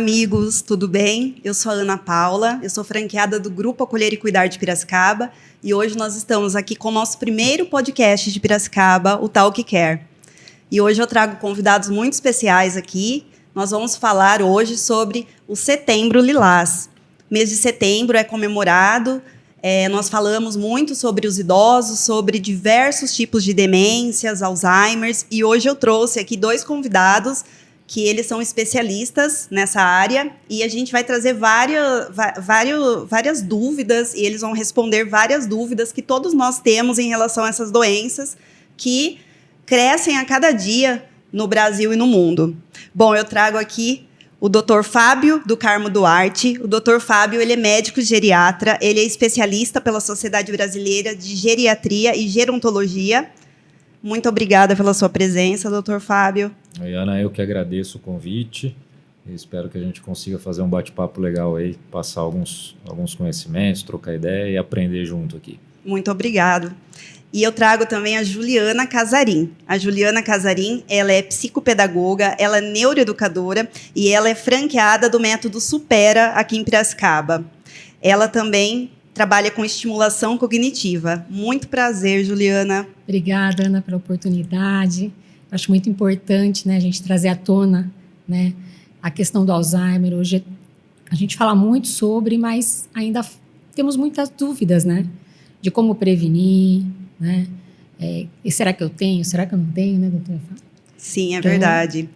amigos, tudo bem? Eu sou a Ana Paula, eu sou franqueada do Grupo Acolher e Cuidar de Piracicaba e hoje nós estamos aqui com o nosso primeiro podcast de Piracicaba, o Talk Care. E hoje eu trago convidados muito especiais aqui. Nós vamos falar hoje sobre o Setembro Lilás. Mês de setembro é comemorado, nós falamos muito sobre os idosos, sobre diversos tipos de demências, Alzheimer's, e hoje eu trouxe aqui 2 convidados que eles são especialistas nessa área e a gente vai trazer várias dúvidas e eles vão responder várias dúvidas que todos nós temos em relação a essas doenças que crescem a cada dia no Brasil e no mundo. Bom, eu trago aqui o Dr. Fábio do Carmo Duarte. O Dr. Fábio, ele é médico geriatra, ele é especialista pela Sociedade Brasileira de Geriatria e Gerontologia. Muito obrigada pela sua presença, Dr. Fábio. Oi, Ana, eu que agradeço o convite. Espero que a gente consiga fazer um bate-papo legal aí, passar alguns conhecimentos, trocar ideia e aprender junto aqui. Muito obrigado. E eu trago também a Juliana Casarim. A Juliana Casarim, ela é psicopedagoga, ela é neuroeducadora e ela é franqueada do método Supera aqui em Piracicaba. Ela também trabalha com estimulação cognitiva. Muito prazer, Juliana. Obrigada, Ana, pela oportunidade. Acho muito importante, né, a gente trazer à tona, né, a questão do Alzheimer. Hoje a gente fala muito sobre, mas ainda temos muitas dúvidas, né, de como prevenir, né? E será que eu tenho? Será que eu não tenho, né, doutora? Sim, é verdade.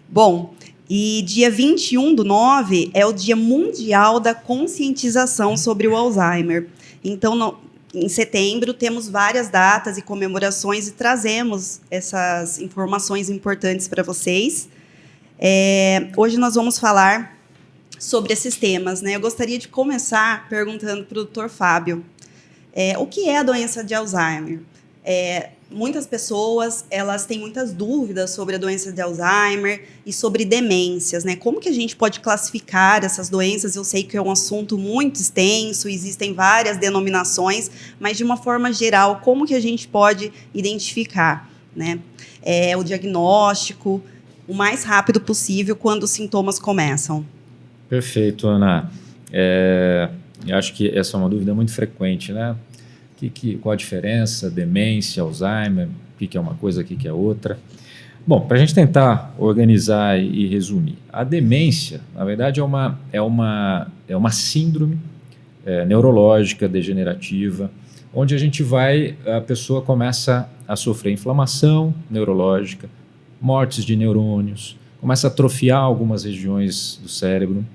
Bom, e dia 21/9 é o Dia Mundial da Conscientização sobre o Alzheimer. Então, em setembro, temos várias datas e comemorações e trazemos essas informações importantes para vocês. Hoje nós vamos falar sobre esses temas, né? Eu gostaria de começar perguntando para o Dr. Fábio. O que é a doença de Alzheimer? Muitas pessoas elas têm muitas dúvidas sobre a doença de Alzheimer e sobre demências, né? Como que a gente pode classificar essas doenças? Eu sei que é um assunto muito extenso, existem várias denominações, mas de uma forma geral, como que a gente pode identificar, né? O diagnóstico o mais rápido possível quando os sintomas começam. Perfeito, Ana. Eu acho que essa é uma dúvida muito frequente, né? Qual a diferença? Demência, Alzheimer, o que é uma coisa, o que é outra? Bom, para a gente tentar organizar e resumir, a demência, na verdade, é uma síndrome neurológica degenerativa, onde a pessoa começa a sofrer inflamação neurológica, mortes de neurônios, começa a atrofiar algumas regiões do cérebro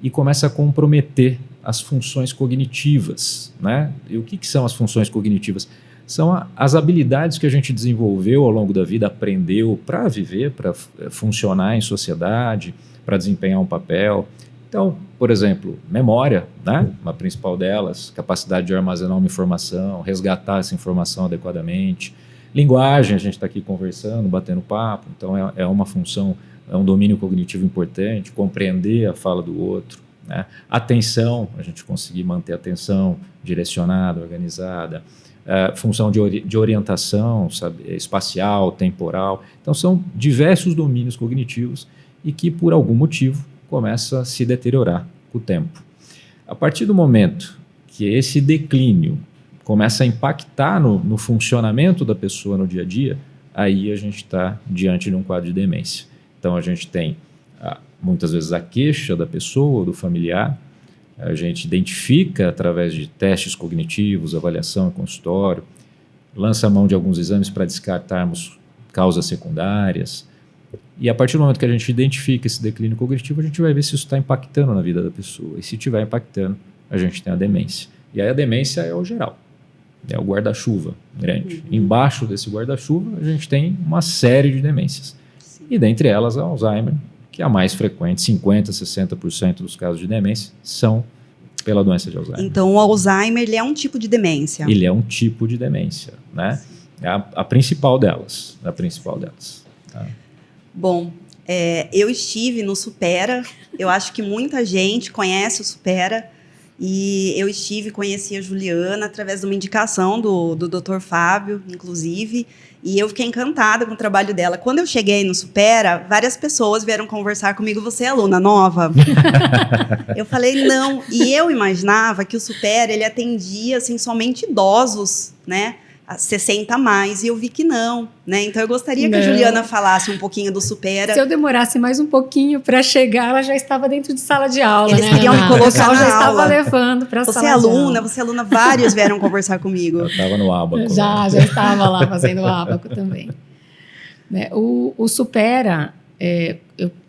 e começa a comprometer as funções cognitivas, né? E o que são as funções cognitivas? São as habilidades que a gente desenvolveu ao longo da vida, aprendeu para viver, para funcionar em sociedade, para desempenhar um papel. Então, por exemplo, memória, né? A principal delas, capacidade de armazenar uma informação, resgatar essa informação adequadamente. Linguagem, a gente está aqui conversando, batendo papo, então é uma função, é um domínio cognitivo importante, compreender a fala do outro. Né? Atenção, a gente conseguir manter a atenção direcionada, organizada, função de orientação, sabe, espacial, temporal. Então, são diversos domínios cognitivos e que, por algum motivo, começam a se deteriorar com o tempo. A partir do momento que esse declínio começa a impactar no funcionamento da pessoa no dia a dia, aí a gente está diante de um quadro de demência. Então, a gente tem muitas vezes a queixa da pessoa, do familiar, a gente identifica através de testes cognitivos, avaliação em consultório, lança a mão de alguns exames para descartarmos causas secundárias, e a partir do momento que a gente identifica esse declínio cognitivo, a gente vai ver se isso está impactando na vida da pessoa, e se estiver impactando, a gente tem a demência. E aí a demência é o geral, é o guarda-chuva grande. Embaixo desse guarda-chuva, a gente tem uma série de demências, e dentre elas a Alzheimer, que é a mais frequente, 50%, 60% dos casos de demência são pela doença de Alzheimer. Então, o Alzheimer ele é um tipo de demência? Ele é um tipo de demência, né? É a principal delas, Tá? Bom, eu estive no Supera, eu acho que muita gente conhece o Supera, E eu conheci a Juliana através de uma indicação do Dr. Fábio, inclusive, e eu fiquei encantada com o trabalho dela. Quando eu cheguei no Supera, várias pessoas vieram conversar comigo, você é aluna nova? Eu falei, não. E eu imaginava que o Supera, ele atendia, assim, somente idosos, né? A 60 a mais, e eu vi que não, né? Então eu gostaria que a Juliana falasse um pouquinho do Supera. Se eu demorasse mais um pouquinho para chegar, ela já estava dentro de sala de aula. Eles queriam me colocar o pessoal na já estava aula. levando para a sala Você é de aula. aluna, você é aluna, vários vieram conversar comigo. Eu estava no Abaco. Já estava lá fazendo o Abaco também. Né? O Supera,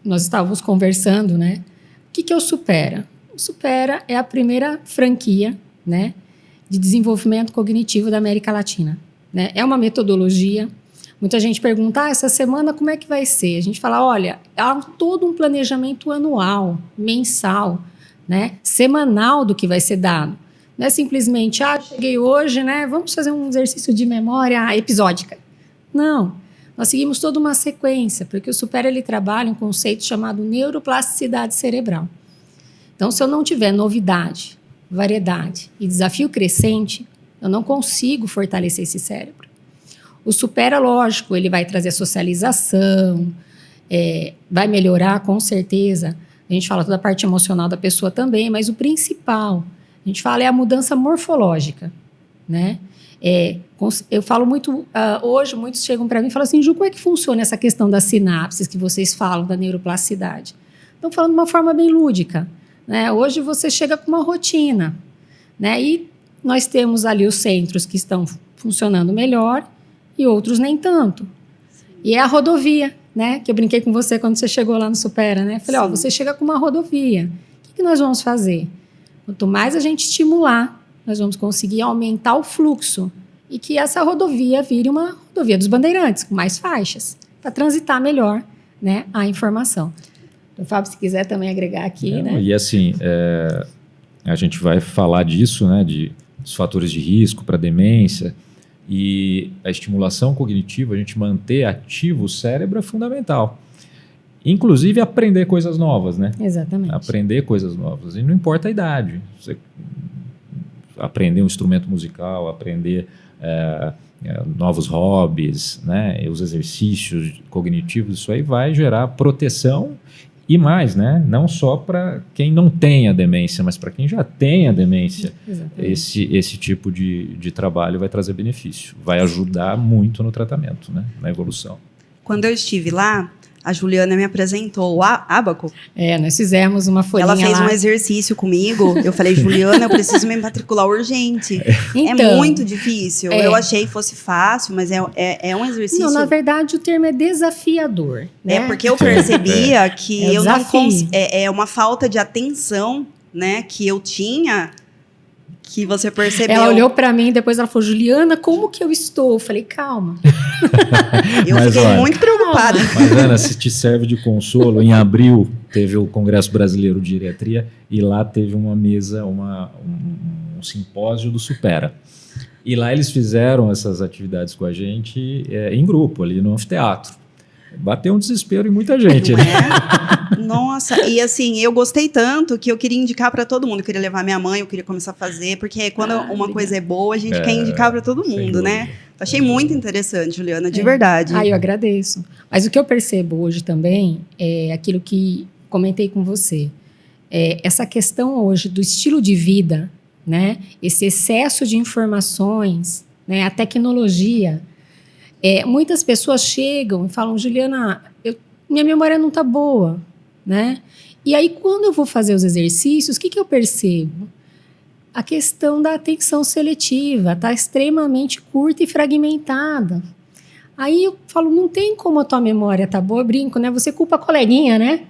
nós estávamos conversando, né? O que é o Supera? O Supera é a primeira franquia, né, de desenvolvimento cognitivo da América Latina. Né? É uma metodologia. Muita gente pergunta, essa semana como é que vai ser? A gente fala, olha, há todo um planejamento anual, mensal, né, semanal do que vai ser dado. Não é simplesmente, cheguei hoje, né, vamos fazer um exercício de memória episódica. Não, nós seguimos toda uma sequência, porque o Supera, ele trabalha um conceito chamado neuroplasticidade cerebral. Então, se eu não tiver novidade, variedade e desafio crescente, eu não consigo fortalecer esse cérebro. O Supera, lógico, ele vai trazer socialização, vai melhorar com certeza. A gente fala toda a parte emocional da pessoa também, mas o principal, a gente fala, é a mudança morfológica, né? Eu falo muito, hoje muitos chegam para mim e falam assim, Ju, como é que funciona essa questão das sinapses que vocês falam, da neuroplasticidade? Estão falando de uma forma bem lúdica, né? Hoje você chega com uma rotina, né? E nós temos ali os centros que estão funcionando melhor e outros nem tanto. E é a rodovia, né? Que eu brinquei com você quando você chegou lá no Supera, né? Falei, você chega com uma rodovia. O que nós vamos fazer? Quanto mais a gente estimular, nós vamos conseguir aumentar o fluxo e que essa rodovia vire uma rodovia dos bandeirantes, com mais faixas, para transitar melhor, né, a informação. Então, Fábio, se quiser também agregar aqui, né? E assim, a gente vai falar disso, né, dos fatores de risco para demência, e a estimulação cognitiva, a gente manter ativo o cérebro é fundamental. Inclusive aprender coisas novas, né? Exatamente. Aprender coisas novas. E não importa a idade. Você aprender um instrumento musical, aprender novos hobbies, né? E os exercícios cognitivos, isso aí vai gerar proteção e mais, né? Não só para quem não tem a demência, mas para quem já tem a demência. Esse tipo de trabalho vai trazer benefício, vai ajudar muito no tratamento, né? Na evolução. Quando eu estive lá, a Juliana me apresentou o Abaco. Nós fizemos uma folhinha. Ela fez lá. um exercício comigo. Eu falei, Juliana, eu preciso me matricular urgente. Então, é muito difícil. Eu achei que fosse fácil, mas é um exercício. Não, na verdade, o termo é desafiador. Né? Porque eu percebia que eu não desafio. É uma falta de atenção, né, que eu tinha, que você percebeu. Ela olhou para mim e depois ela falou, Juliana, como que eu estou? Eu falei, calma. Eu fiquei muito preocupada. Mas, Ana, se te serve de consolo, em abril teve o Congresso Brasileiro de Geriatria e lá teve uma mesa, um simpósio do Supera. E lá eles fizeram essas atividades com a gente em grupo, ali no anfiteatro. Bateu um desespero em muita gente. Né? Nossa, e assim, eu gostei tanto que eu queria indicar para todo mundo. Eu queria levar minha mãe, eu queria começar a fazer, porque quando uma coisa é boa, a gente quer indicar para todo mundo, né? Achei muito interessante, Juliana, de verdade. Eu agradeço. Mas o que eu percebo hoje também é aquilo que comentei com você. Essa questão hoje do estilo de vida, né? Esse excesso de informações, né? A tecnologia. Muitas pessoas chegam e falam, Juliana, minha memória não está boa, né? E aí, quando eu vou fazer os exercícios, o que eu percebo? A questão da atenção seletiva está extremamente curta e fragmentada. Aí eu falo, não tem como a tua memória tá boa, eu brinco, né? Você culpa a coleguinha, né?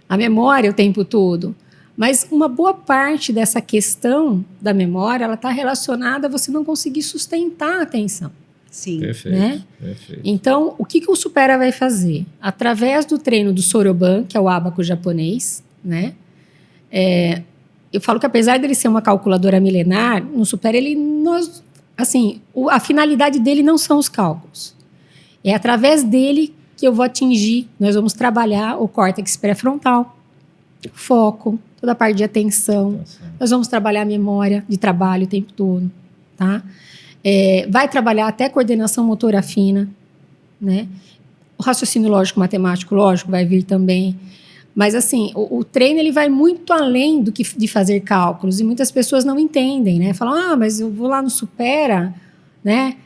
A memória o tempo todo. Mas uma boa parte dessa questão da memória, ela está relacionada a você não conseguir sustentar a atenção. Sim. Perfeito, né? Perfeito. Então, o que o Supera vai fazer? Através do treino do Soroban, que é o ábaco japonês, né? Eu falo que apesar dele ser uma calculadora milenar, no Supera, a finalidade dele não são os cálculos. É através dele que eu vou atingir, nós vamos trabalhar o córtex pré-frontal, foco, toda a parte de atenção. Nós vamos trabalhar a memória de trabalho o tempo todo, tá? Vai trabalhar até coordenação motora fina, né? O raciocínio lógico, matemático, lógico, vai vir também. Mas, assim, o treino ele vai muito além do que de fazer cálculos. E muitas pessoas não entendem, né? Falam, mas eu vou lá no Supera, né?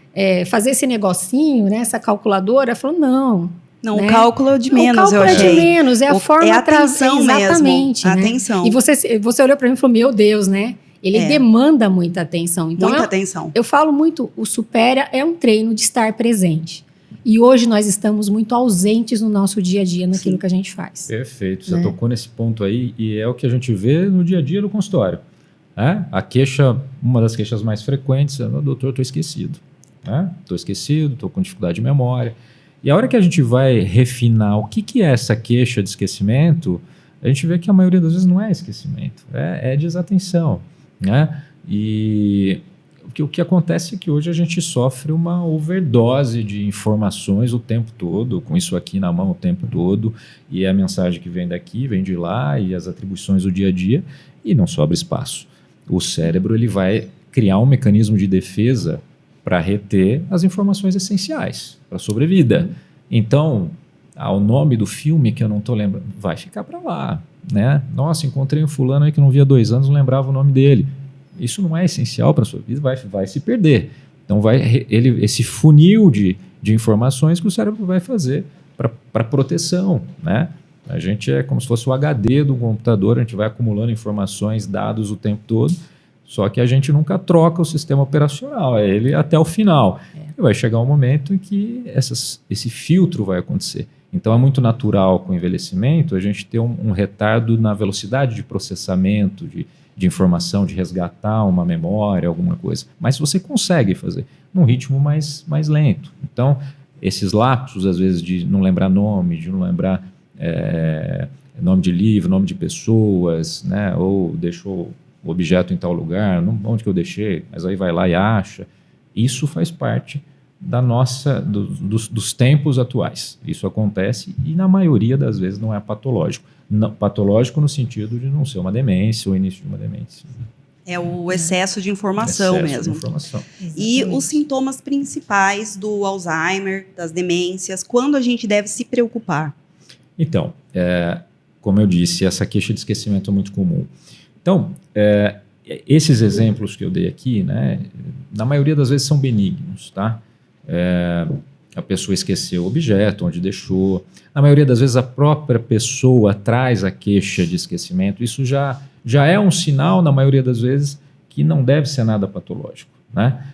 Fazer esse negocinho, né? Essa calculadora. Eu falo, não. Não, né? o cálculo é de menos, eu achei. O cálculo é de menos, é a forma... É a atenção exatamente, mesmo. Né? Atenção. E você olhou para mim e falou, meu Deus, né? Ele demanda muita atenção. Então, muita atenção. Eu falo muito, o Supera é um treino de estar presente. E hoje nós estamos muito ausentes no nosso dia a dia, naquilo que a gente faz. Perfeito, você tocou nesse ponto aí, e é o que a gente vê no dia a dia no consultório. A queixa, uma das queixas mais frequentes é, doutor, estou esquecido. Estou esquecido, estou com dificuldade de memória. E a hora que a gente vai refinar o que é essa queixa de esquecimento, a gente vê que a maioria das vezes não é esquecimento, é desatenção. Né? E o que acontece é que hoje a gente sofre uma overdose de informações o tempo todo, com isso aqui na mão o tempo todo, e a mensagem que vem daqui, vem de lá, e as atribuições do dia a dia, e não sobra espaço. O cérebro ele vai criar um mecanismo de defesa para reter as informações essenciais para a sobrevida. Então, o nome do filme que eu não estou lembrando, vai ficar para lá. Né? Nossa, encontrei um fulano aí que não via 2 anos, não lembrava o nome dele. Isso não é essencial para a sua vida, vai se perder. Então, esse funil de informações que o cérebro vai fazer para proteção. Né? A gente é como se fosse o HD do computador, a gente vai acumulando informações, dados o tempo todo, só que a gente nunca troca o sistema operacional, é ele até o final. E vai chegar um momento em que esse filtro vai acontecer. Então, é muito natural com o envelhecimento a gente ter um retardo na velocidade de processamento, de informação, de resgatar uma memória, alguma coisa. Mas você consegue fazer num ritmo mais lento. Então, esses lapsos, às vezes, de não lembrar nome, de não lembrar nome de livro, nome de pessoas, né? Ou deixou o objeto em tal lugar, onde que eu deixei, mas aí vai lá e acha. Isso faz parte dos tempos atuais. Isso acontece e, na maioria das vezes, não é patológico. Não, patológico no sentido de não ser uma demência ou início de uma demência. É o excesso de informação mesmo. De informação. E os sintomas principais do Alzheimer, das demências, quando a gente deve se preocupar? Então, como eu disse, essa queixa de esquecimento é muito comum. Então, esses exemplos que eu dei aqui, né, na maioria das vezes são benignos, tá? A pessoa esqueceu o objeto, onde deixou. Na maioria das vezes a própria pessoa traz a queixa de esquecimento. Isso já é um sinal, na maioria das vezes, que não deve ser nada patológico, né?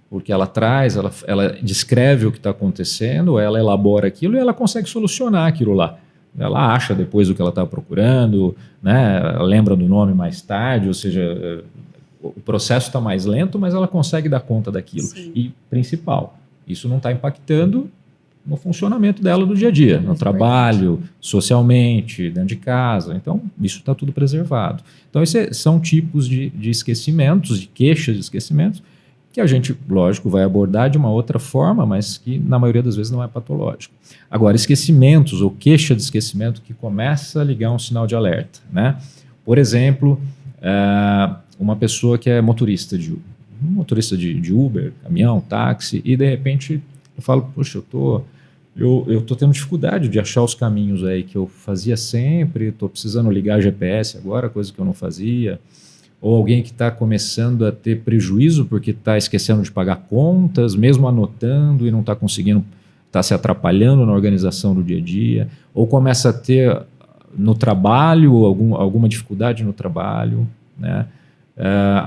Porque ela traz, ela descreve o que está acontecendo, ela elabora aquilo e ela consegue solucionar aquilo lá. Ela acha depois o que ela estava procurando, né? Ela lembra do nome mais tarde, ou seja, o processo está mais lento, mas ela consegue dar conta daquilo. Sim. E, principal, isso não está impactando no funcionamento dela do dia a dia, no trabalho, socialmente, dentro de casa. Então, isso está tudo preservado. Então, esses são tipos de esquecimentos, de queixas de esquecimentos, que a gente, lógico, vai abordar de uma outra forma, mas que, na maioria das vezes, não é patológico. Agora, esquecimentos ou queixa de esquecimento que começa a ligar um sinal de alerta, né? Por exemplo, uma pessoa que é motorista de Uber, caminhão, táxi, e, de repente, eu falo, poxa, eu tô tendo dificuldade de achar os caminhos aí que eu fazia sempre, estou precisando ligar GPS agora, coisa que eu não fazia. Ou alguém que está começando a ter prejuízo porque está esquecendo de pagar contas, mesmo anotando e não está conseguindo, está se atrapalhando na organização do dia a dia. Ou começa a ter no trabalho alguma dificuldade no trabalho, né?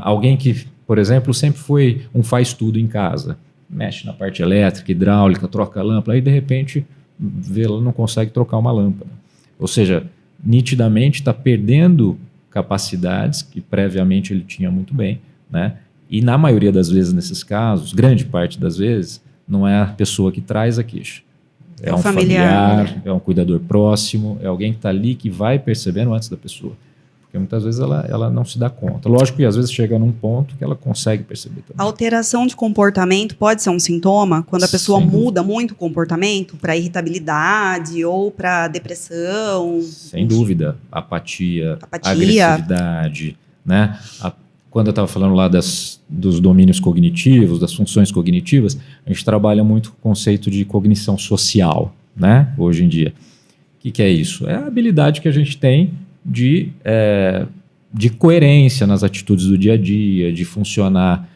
Alguém que, por exemplo, sempre foi um faz-tudo em casa. Mexe na parte elétrica, hidráulica, troca a lâmpada, aí de repente não consegue trocar uma lâmpada. Ou seja, nitidamente está perdendo capacidades que previamente ele tinha muito bem, né? E na maioria das vezes nesses casos, grande parte das vezes, não é a pessoa que traz a queixa. É um familiar, é um cuidador próximo, é alguém que está ali que vai percebendo antes da pessoa. Porque Porque muitas vezes ela não se dá conta. Lógico que às vezes chega num ponto que ela consegue perceber também. Alteração de comportamento pode ser um sintoma quando a pessoa Sem dúvida. muda muito o comportamento para irritabilidade ou para depressão. Sem dúvida. Apatia, Apatia. agressividade, né? Quando eu estava falando lá dos domínios cognitivos, das funções cognitivas, a gente trabalha muito com o conceito de cognição social, né? Hoje em dia. O que é isso? É a habilidade que a gente tem de coerência nas atitudes do dia a dia, de funcionar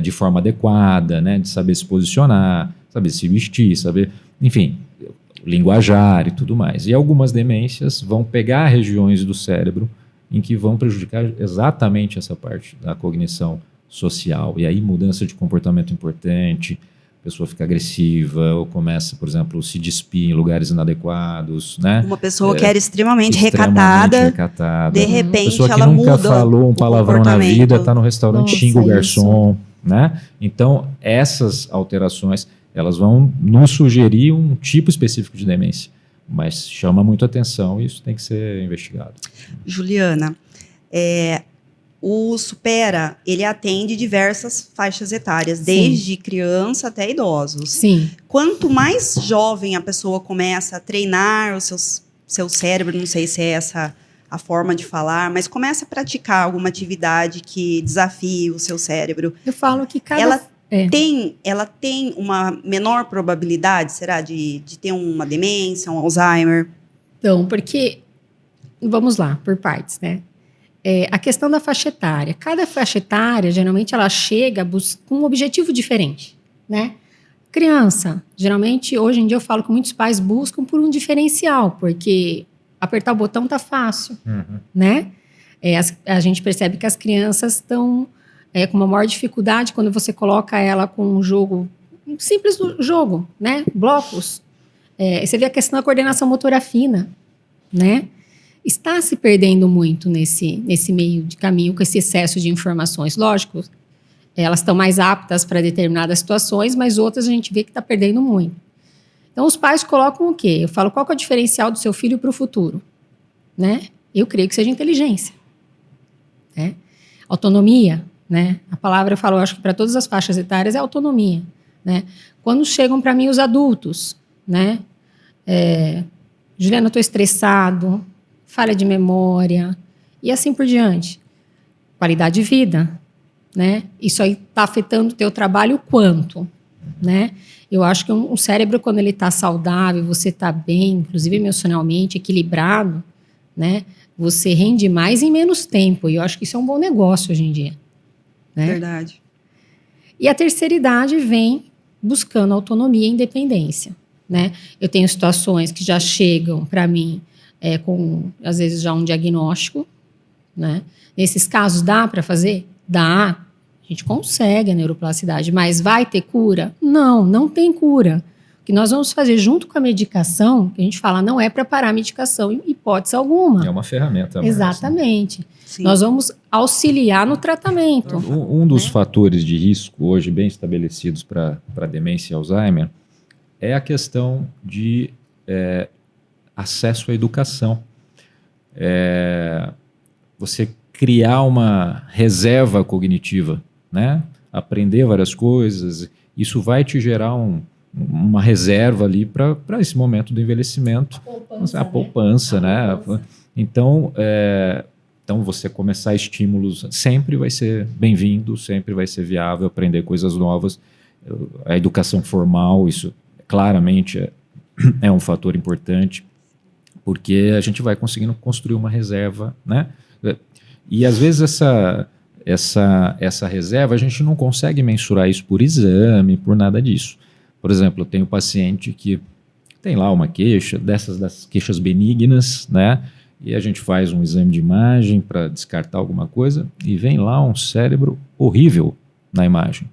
de forma adequada, né? De saber se posicionar, saber se vestir, saber, enfim, linguajar e tudo mais. E algumas demências vão pegar regiões do cérebro em que vão prejudicar exatamente essa parte da cognição social. E aí mudança de comportamento importante, a pessoa fica agressiva ou começa, por exemplo, se despir em lugares inadequados, né? Uma pessoa que era extremamente Extremamente recatada, de repente pessoa que ela nunca muda falou um o palavrão na comportamento. vida, está no restaurante, Nossa, xinga o isso. garçom, né? Então, essas alterações, elas vão nos sugerir um tipo específico de demência, mas chama muito atenção e isso tem que ser investigado. Juliana, o Supera, ele atende diversas faixas etárias, Sim. desde criança até idosos. Sim. Quanto mais jovem a pessoa começa a treinar o seu cérebro, não sei se é essa a forma de falar, mas começa a praticar alguma atividade que desafie o seu cérebro, Eu falo que cada... ela É. ela tem uma menor probabilidade, será, de ter uma demência, um Alzheimer? Então, porque... Vamos lá, por partes, né? A questão da faixa etária. Cada faixa etária, geralmente, ela chega com um objetivo diferente, né? Criança, geralmente, hoje em dia eu falo que muitos pais buscam por um diferencial, porque apertar o botão tá fácil, né? A gente percebe que as crianças estão com uma maior dificuldade quando você coloca ela com um jogo, um simples jogo, né? Blocos. Você vê a questão da coordenação motora fina, né? Está se perdendo muito nesse meio de caminho com esse excesso de informações. Lógico, elas estão mais aptas para determinadas situações, mas outras a gente vê que está perdendo muito. Então, os pais colocam o quê? Eu falo, qual que é o diferencial do seu filho para o futuro? Né? Eu creio que seja inteligência. Né? Autonomia, né? A palavra eu falo, eu acho que para todas as faixas etárias é autonomia. Né? Quando chegam para mim os adultos, né? Juliana, eu estou estressado, falha de memória, e assim por diante. Qualidade de vida, né? Isso aí está afetando o teu trabalho quanto, né? Eu acho que um cérebro, quando ele está saudável, você está bem, inclusive emocionalmente, equilibrado, né? Você rende mais em menos tempo, e eu acho que isso é um bom negócio hoje em dia. Né? Verdade. E a terceira idade vem buscando autonomia e independência, né? Eu tenho situações que já chegam para mim com, às vezes, já um diagnóstico, né? Nesses casos, dá para fazer? Dá. A gente consegue a neuroplasticidade, mas vai ter cura? Não, não tem cura. O que nós vamos fazer junto com a medicação, que a gente fala, não é para parar a medicação, em hipótese alguma. É uma ferramenta. Exatamente. Sim. Nós vamos auxiliar no tratamento. Um dos fatores de risco hoje bem estabelecidos para demência e Alzheimer é a questão de acesso à educação. Você criar uma reserva cognitiva, né? Aprender várias coisas, isso vai te gerar uma reserva ali para esse momento do envelhecimento. A poupança, né? Então, você começar estímulos sempre vai ser bem-vindo, sempre vai ser viável aprender coisas novas. A educação formal, isso claramente é um fator importante, porque a gente vai conseguindo construir uma reserva, né? E às vezes essa reserva a gente não consegue mensurar isso por exame, por nada disso. Por exemplo, eu tenho um paciente que tem lá uma queixa, das queixas benignas, né? E a gente faz um exame de imagem para descartar alguma coisa e vem lá um cérebro horrível na imagem.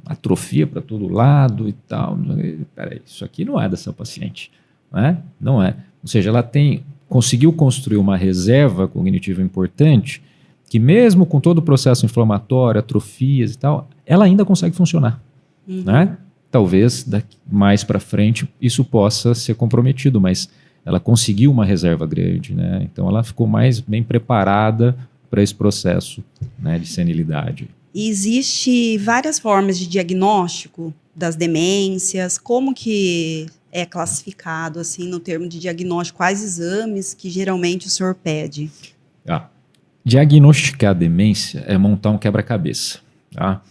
Atrofia para todo lado e tal. Peraí, isso aqui não é dessa paciente, né? Não é. Ou seja, ela conseguiu construir uma reserva cognitiva importante que mesmo com todo o processo inflamatório, atrofias e tal, ela ainda consegue funcionar, né? Talvez mais para frente isso possa ser comprometido, mas ela conseguiu uma reserva grande, né? Então ela ficou mais bem preparada para esse processo, né, de senilidade. E existe várias formas de diagnóstico das demências. Como que é classificado assim no termo de diagnóstico? Quais exames que geralmente o senhor pede? Diagnosticar demência é montar um quebra-cabeça, tá?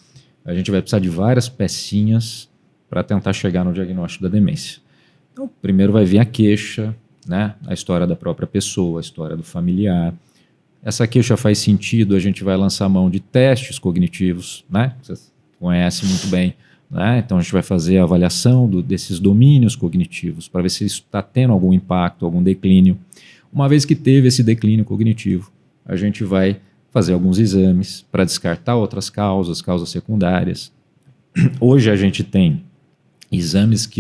A gente vai precisar de várias pecinhas para tentar chegar no diagnóstico da demência. Então, primeiro vai vir a queixa, né? A história da própria pessoa, a história do familiar. Essa queixa faz sentido, a gente vai lançar mão de testes cognitivos, né? Vocês conhecem muito bem, né? Então a gente vai fazer a avaliação desses domínios cognitivos para ver se isso está tendo algum impacto, algum declínio. Uma vez que teve esse declínio cognitivo, a gente vai fazer alguns exames para descartar outras causas secundárias. Hoje a gente tem exames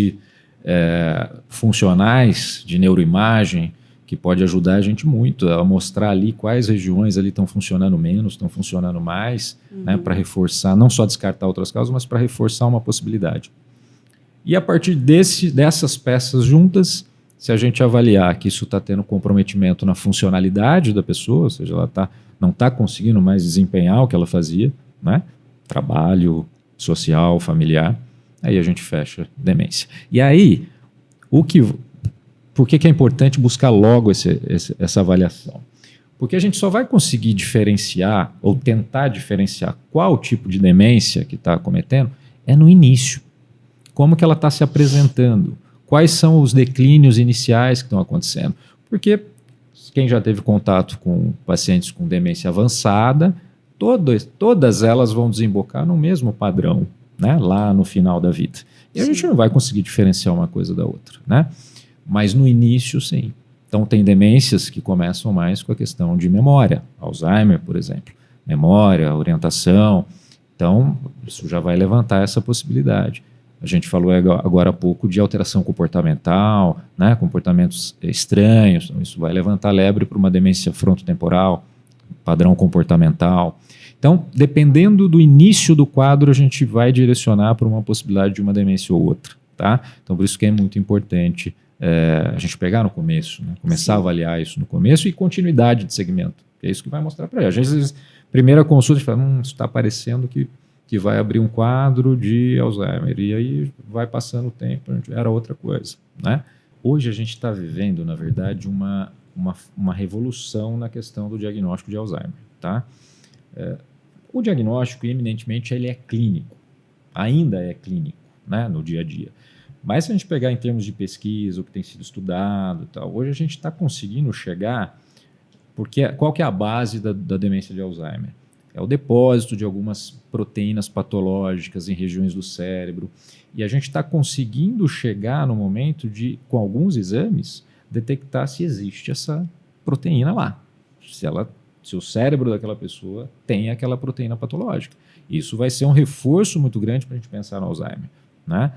funcionais de neuroimagem que pode ajudar a gente muito a mostrar ali quais regiões ali estão funcionando menos, estão funcionando mais, né, para reforçar, não só descartar outras causas, mas para reforçar uma possibilidade. E a partir dessas peças juntas, se a gente avaliar que isso está tendo comprometimento na funcionalidade da pessoa, ou seja, ela não está conseguindo mais desempenhar o que ela fazia, né, trabalho, social, familiar, aí a gente fecha demência. E aí, por que é importante buscar logo essa avaliação? Porque a gente só vai conseguir diferenciar ou tentar diferenciar qual tipo de demência que está acometendo no início. Como que ela está se apresentando? Quais são os declínios iniciais que estão acontecendo? Porque quem já teve contato com pacientes com demência avançada, todas elas vão desembocar no mesmo padrão, né, lá no final da vida. E a gente não vai conseguir diferenciar uma coisa da outra, né? Mas no início, sim. Então, tem demências que começam mais com a questão de memória. Alzheimer, por exemplo. Memória, orientação. Então, isso já vai levantar essa possibilidade. A gente falou agora há pouco de alteração comportamental, né? Comportamentos estranhos. Então, isso vai levantar lebre para uma demência frontotemporal, padrão comportamental. Então, dependendo do início do quadro, a gente vai direcionar para uma possibilidade de uma demência ou outra. Tá? Então, por isso que é muito importante a gente pegar no começo, né? Começar a avaliar isso no começo e continuidade de segmento. É isso que vai mostrar para ele. Às vezes, primeira consulta, a gente fala, isso está parecendo que vai abrir um quadro de Alzheimer. E aí vai passando o tempo, era outra coisa. Né? Hoje a gente está vivendo, na verdade, uma revolução na questão do diagnóstico de Alzheimer. Tá? O diagnóstico, eminentemente, ele é clínico. Ainda é clínico, né, no dia a dia. Mas se a gente pegar em termos de pesquisa, o que tem sido estudado e tal, hoje a gente está conseguindo chegar, porque qual que é a base da demência de Alzheimer? É o depósito de algumas proteínas patológicas em regiões do cérebro, e a gente está conseguindo chegar no momento de, com alguns exames, detectar se existe essa proteína lá, se o cérebro daquela pessoa tem aquela proteína patológica. Isso vai ser um reforço muito grande para a gente pensar no Alzheimer, né?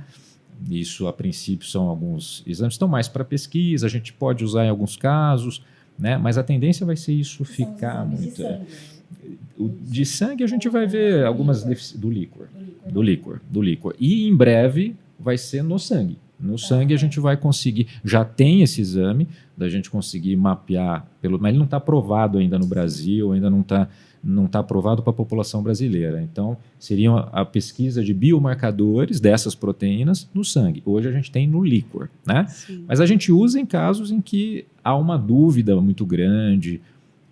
Isso, a princípio, são alguns exames, estão mais para pesquisa, a gente pode usar em alguns casos, né? Mas a tendência vai ser isso ficar muito... De sangue a gente vai ver algumas do líquor. E em breve vai ser no sangue. No sangue a gente vai conseguir, já tem esse exame, da gente conseguir mapear, mas ele não está aprovado ainda no Brasil, ainda não está aprovado para a população brasileira. Então, seria a pesquisa de biomarcadores dessas proteínas no sangue. Hoje a gente tem no líquor, né? Sim. Mas a gente usa em casos em que há uma dúvida muito grande,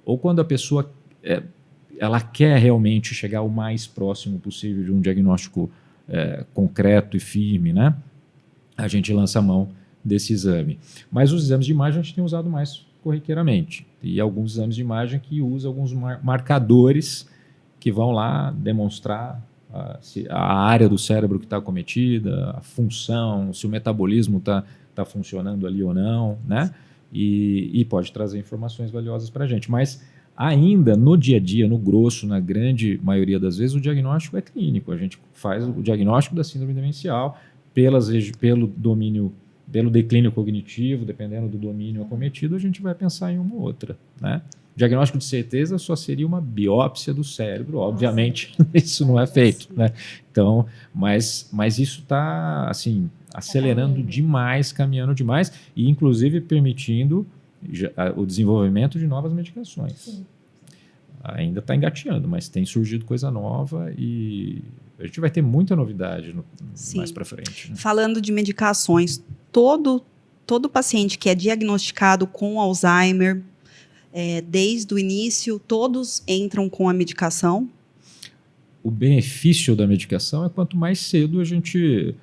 ou quando a pessoa ela quer realmente chegar o mais próximo possível de um diagnóstico concreto e firme, né? A gente lança a mão desse exame. Mas os exames de imagem a gente tem usado mais corriqueiramente. E alguns exames de imagem que usam alguns marcadores que vão lá demonstrar a área do cérebro que está acometida, a função, se o metabolismo está funcionando ali ou não, né? E pode trazer informações valiosas para a gente. Mas ainda no dia a dia, no grosso, na grande maioria das vezes, o diagnóstico é clínico. A gente faz o diagnóstico da síndrome demencial pelo declínio cognitivo, dependendo do domínio acometido, a gente vai pensar em uma ou outra, né? Diagnóstico de certeza só seria uma biópsia do cérebro, obviamente isso não é feito, né? Então, mas isso está assim, acelerando demais, caminhando demais e, inclusive, permitindo o desenvolvimento de novas medicações. Sim. Ainda está engateando, mas tem surgido coisa nova e a gente vai ter muita novidade mais para frente. Né? Falando de medicações, todo paciente que é diagnosticado com Alzheimer, desde o início, todos entram com a medicação? O benefício da medicação é quanto mais cedo a gente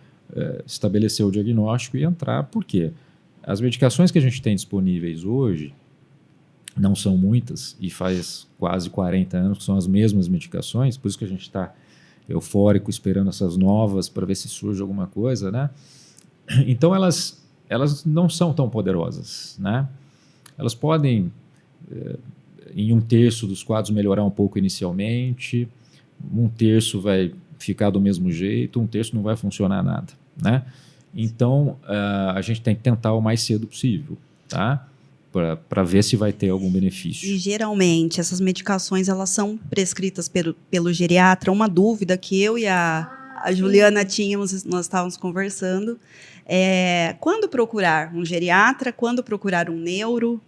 estabelecer o diagnóstico e entrar. Por quê? As medicações que a gente tem disponíveis hoje não são muitas e faz quase 40 anos que são as mesmas medicações, por isso que a gente está eufórico esperando essas novas para ver se surge alguma coisa, né? Então elas não são tão poderosas, né? Elas podem, em 1/3 dos quadros, melhorar um pouco inicialmente, 1/3 vai ficar do mesmo jeito, 1/3 não vai funcionar nada, né? Então a gente tem que tentar o mais cedo possível, tá? Para ver se vai ter algum benefício. E geralmente essas medicações elas são prescritas pelo geriatra. Uma dúvida que eu e a Juliana tínhamos, nós estávamos conversando, quando procurar um geriatra, quando procurar um neuro?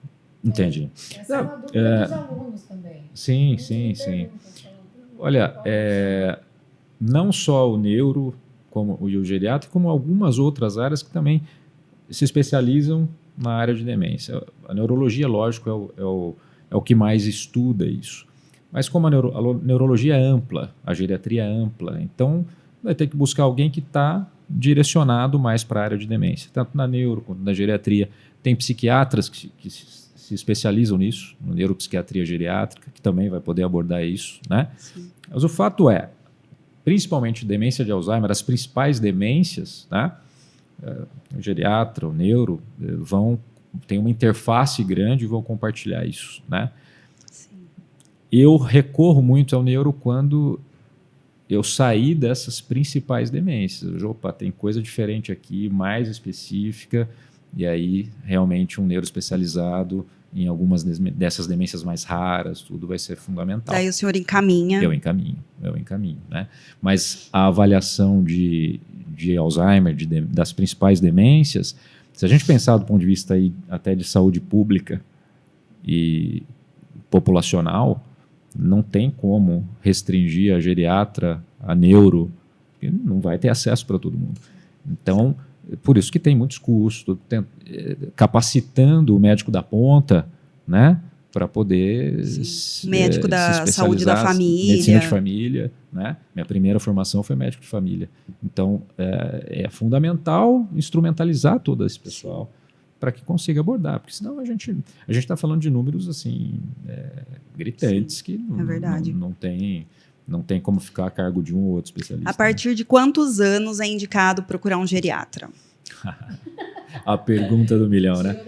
Entendi. Essa é uma dúvida dos alunos também. Sim. Olha, não só o neuro e o geriatra, como algumas outras áreas que também se especializam na área de demência. A neurologia, lógico, é o que mais estuda isso. Mas como a neurologia é ampla, a geriatria é ampla, então vai ter que buscar alguém que está direcionado mais para a área de demência. Tanto na neuro quanto na geriatria. Tem psiquiatras que se especializam nisso, na neuropsiquiatria geriátrica, que também vai poder abordar isso, né? Sim. Mas o fato é, principalmente demência de Alzheimer, as principais demências, né? O geriatra, o neuro, tem uma interface grande e vão compartilhar isso, né? Sim. Eu recorro muito ao neuro quando eu saí dessas principais demências. Opa, tem coisa diferente aqui, mais específica, e aí realmente um neuro especializado em algumas dessas demências mais raras, tudo vai ser fundamental. Daí o senhor encaminha. Eu encaminho, né? Mas a avaliação de Alzheimer, das principais demências, se a gente pensar do ponto de vista aí até de saúde pública e populacional, não tem como restringir a geriatra, a neuro, porque não vai ter acesso para todo mundo. Então, por isso que tem muitos custos, capacitando o médico da ponta, né, para poder médico da saúde da família, medicina de família, né? Minha primeira formação foi médico de família. Então é fundamental instrumentalizar todo esse pessoal para que consiga abordar, porque senão a gente está falando de números assim gritantes. Sim, que não tem como ficar a cargo de um ou outro especialista. A partir de quantos anos é indicado procurar um geriatra? A pergunta do milhão, né?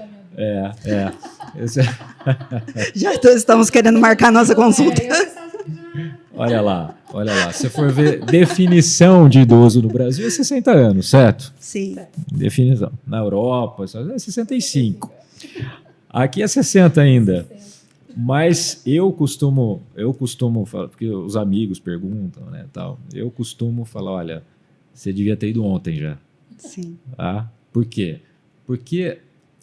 Já estamos querendo marcar nossa consulta. Olha lá. Se for ver definição de idoso no Brasil é 60 anos, certo? Sim. Definição. Na Europa é 65. Aqui é 60 ainda. Mas eu costumo falar, porque os amigos perguntam, né, tal. Eu costumo falar, olha, você devia ter ido ontem já. Sim. Tá? Por quê? Porque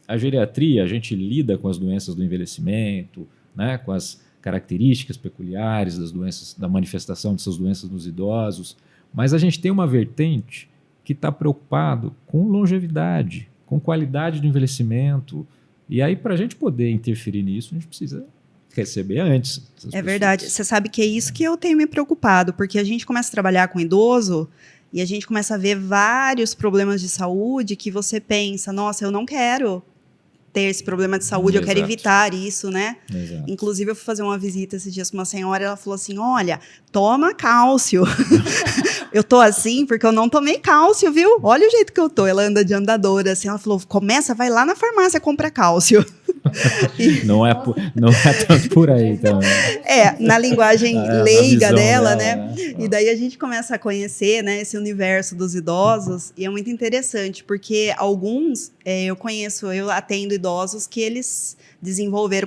a geriatria, a gente lida com as doenças do envelhecimento, né, com as características peculiares das doenças, da manifestação dessas doenças nos idosos, mas a gente tem uma vertente que está preocupado com longevidade, com qualidade do envelhecimento, e aí para a gente poder interferir nisso, a gente precisa receber antes. É verdade. Você sabe que é isso que eu tenho me preocupado, porque a gente começa a trabalhar com idoso e a gente começa a ver vários problemas de saúde que você pensa, nossa, eu não quero ter esse problema de saúde, eu quero evitar isso, né? Exato. Inclusive, eu fui fazer uma visita esses dias com uma senhora, ela falou assim, olha, toma cálcio. Eu tô assim porque eu não tomei cálcio, viu? Olha o jeito que eu tô. Ela anda de andadora, assim, ela falou, vai lá na farmácia, compra cálcio. Não é tanto por aí também. Na linguagem leiga dela, né? E daí a gente começa a conhecer, né, esse universo dos idosos, e é muito interessante, porque alguns, eu atendo idosos que eles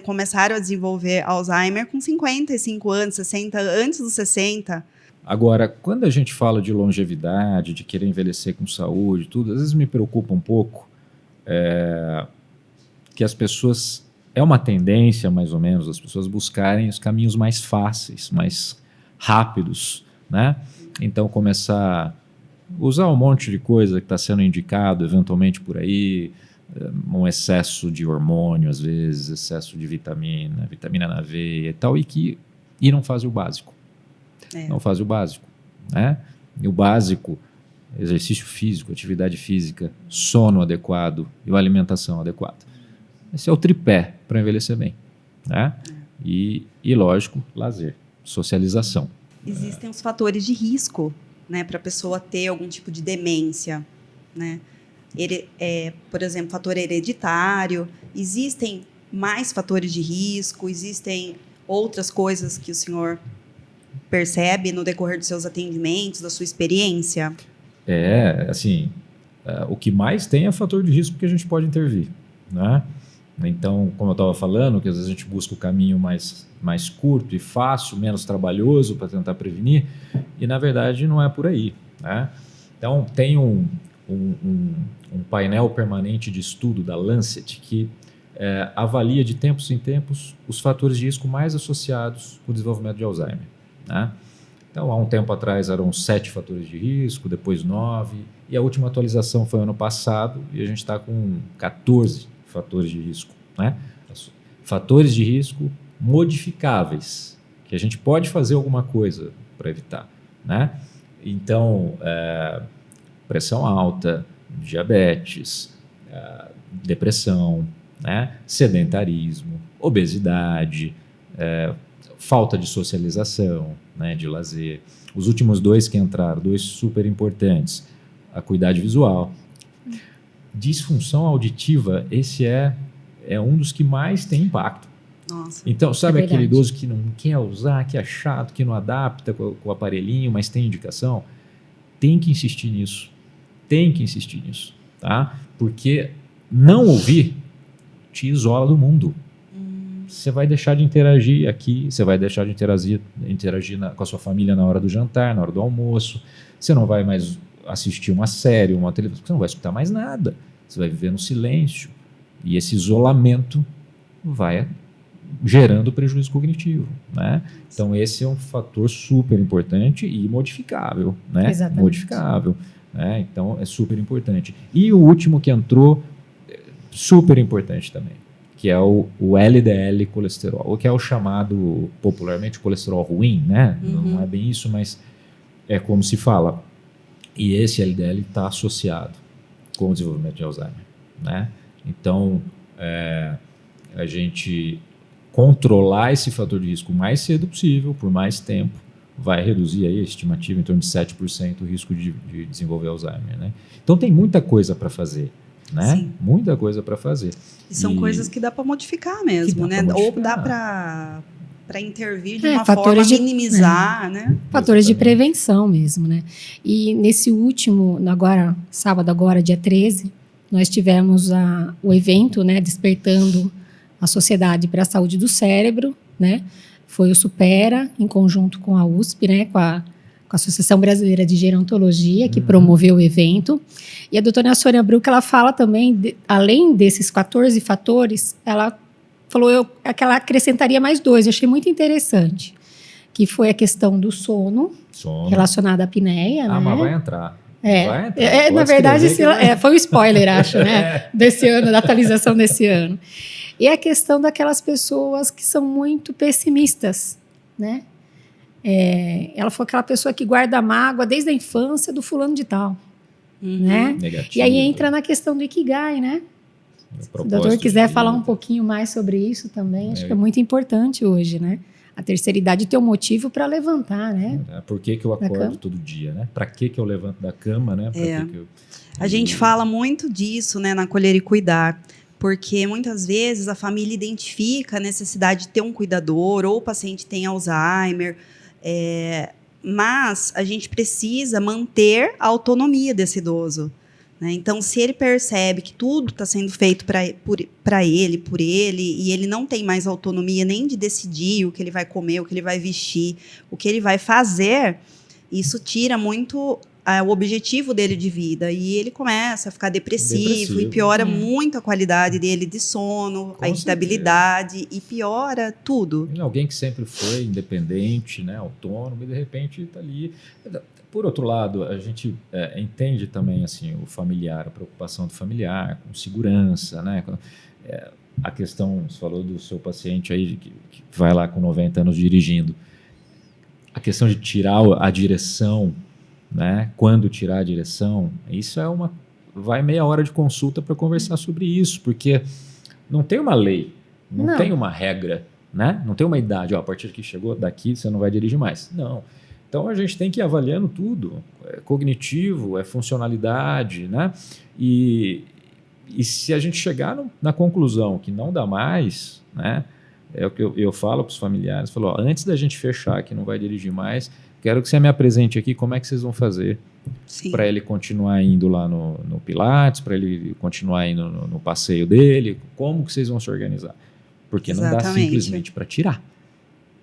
começaram a desenvolver Alzheimer com 55 anos, 60, antes dos 60. Agora, quando a gente fala de longevidade, de querer envelhecer com saúde, tudo, às vezes me preocupa um pouco que as pessoas... É uma tendência, mais ou menos, as pessoas buscarem os caminhos mais fáceis, mais rápidos, né? Então, começar a usar um monte de coisa que está sendo indicado, eventualmente, por aí, um excesso de hormônio, às vezes, excesso de vitamina na veia e tal, e não fazem o básico. Não fazem o básico, né? E o básico, exercício físico, atividade física, sono adequado e uma alimentação adequada. Esse é o tripé para envelhecer bem, né? E, lógico, lazer, socialização. Existem os fatores de risco, né, para a pessoa ter algum tipo de demência, né? Por exemplo, fator hereditário. Existem mais fatores de risco? Existem outras coisas que o senhor percebe no decorrer dos seus atendimentos, da sua experiência? Assim, o que mais tem é fator de risco que a gente pode intervir, né? Então, como eu estava falando, que às vezes a gente busca o caminho mais curto e fácil, menos trabalhoso para tentar prevenir, e na verdade não é por aí, né? Então, tem um painel permanente de estudo da Lancet que avalia de tempos em tempos os fatores de risco mais associados com o desenvolvimento de Alzheimer, né? Então, há um tempo atrás eram 7 fatores de risco, depois 9, e a última atualização foi ano passado, e a gente está com 14 fatores de risco, né? Fatores de risco modificáveis, que a gente pode fazer alguma coisa para evitar, né? Então, pressão alta, diabetes, depressão, né? Sedentarismo, obesidade, falta de socialização, né? De lazer. Os últimos 2 que entraram, 2 super importantes, a acuidade visual. Disfunção auditiva, esse é um dos que mais tem impacto. Nossa. Então, sabe aquele idoso que não quer usar, que é chato, que não adapta com o aparelhinho, mas tem indicação? Tem que insistir nisso. Tá? Porque não ouvir te isola do mundo. Você vai deixar de interagir aqui, você vai deixar de interagir com a sua família na hora do jantar, na hora do almoço. Você não vai mais assistir uma série, uma televisão, você não vai escutar mais nada. Você vai viver no silêncio. E esse isolamento vai gerando prejuízo cognitivo, né? Então, esse é um fator super importante e modificável, né? Exatamente. Modificável, né? Então, é super importante. E o último que entrou, super importante também, que é o LDL colesterol, que é o chamado popularmente colesterol ruim, né? Não é bem isso, mas é como se fala. E esse LDL está associado com o desenvolvimento de Alzheimer, né? Então, a gente controlar esse fator de risco o mais cedo possível, por mais tempo, vai reduzir aí a estimativa em torno de 7% o risco de desenvolver Alzheimer, né? Então, tem muita coisa para fazer, né? Sim. Muita coisa para fazer. E são coisas que dá para modificar mesmo, né? Ou dá para intervir de uma forma, minimizar, né? Fatores de prevenção mesmo, né? E nesse último, sábado agora, dia 13, nós tivemos o evento, né, Despertando a Sociedade para a Saúde do Cérebro, né? Foi o Supera, em conjunto com a USP, né, com a Associação Brasileira de Gerontologia, que promoveu o evento. E a doutora Sônia Bruck, ela fala também, além desses 14 fatores, ela falou que ela acrescentaria mais 2, eu achei muito interessante, que foi a questão do sono. Relacionada à apneia, né? Mas vai entrar. Na verdade, foi um spoiler, acho, né? Desse ano, da atualização desse ano. E a questão daquelas pessoas que são muito pessimistas, né? Ela foi aquela pessoa que guarda mágoa desde a infância do fulano de tal, né? Negativo. E aí entra na questão do Ikigai, né? Se o doutor quiser falar um pouquinho mais sobre isso também, acho que é muito importante hoje, né? A terceira idade ter um motivo para levantar, né? Por que eu acordo todo dia, né? Para que eu levanto da cama, né? A gente fala muito disso, né, na Acolher e Cuidar, porque muitas vezes a família identifica a necessidade de ter um cuidador, ou o paciente tem Alzheimer, mas a gente precisa manter a autonomia desse idoso, né? Então, se ele percebe que tudo está sendo feito para ele, por ele, e ele não tem mais autonomia nem de decidir o que ele vai comer, o que ele vai vestir, o que ele vai fazer, isso tira muito o objetivo dele de vida. E ele começa a ficar depressivo. E piora muito a qualidade dele de sono, Com a irritabilidade, e piora tudo. Alguém que sempre foi independente, né, autônomo, e de repente está ali. Por outro lado, a gente entende também assim, o familiar, a preocupação do familiar, com segurança, né? A questão, você falou do seu paciente aí que vai lá com 90 anos dirigindo. A questão de tirar a direção, né? Quando tirar a direção, isso vai meia hora de consulta para conversar sobre isso, porque não tem uma lei, não tem uma regra, né? Não tem uma idade, a partir que chegou daqui você não vai dirigir mais. Não. Então a gente tem que ir avaliando tudo, cognitivo, funcionalidade, né? E se a gente chegar na conclusão que não dá mais, né? É o que eu falo para os familiares, antes da gente fechar que não vai dirigir mais, quero que você me apresente aqui como é que vocês vão fazer para ele continuar indo lá no Pilates, para ele continuar indo no passeio dele, como que vocês vão se organizar? Porque não dá simplesmente para tirar.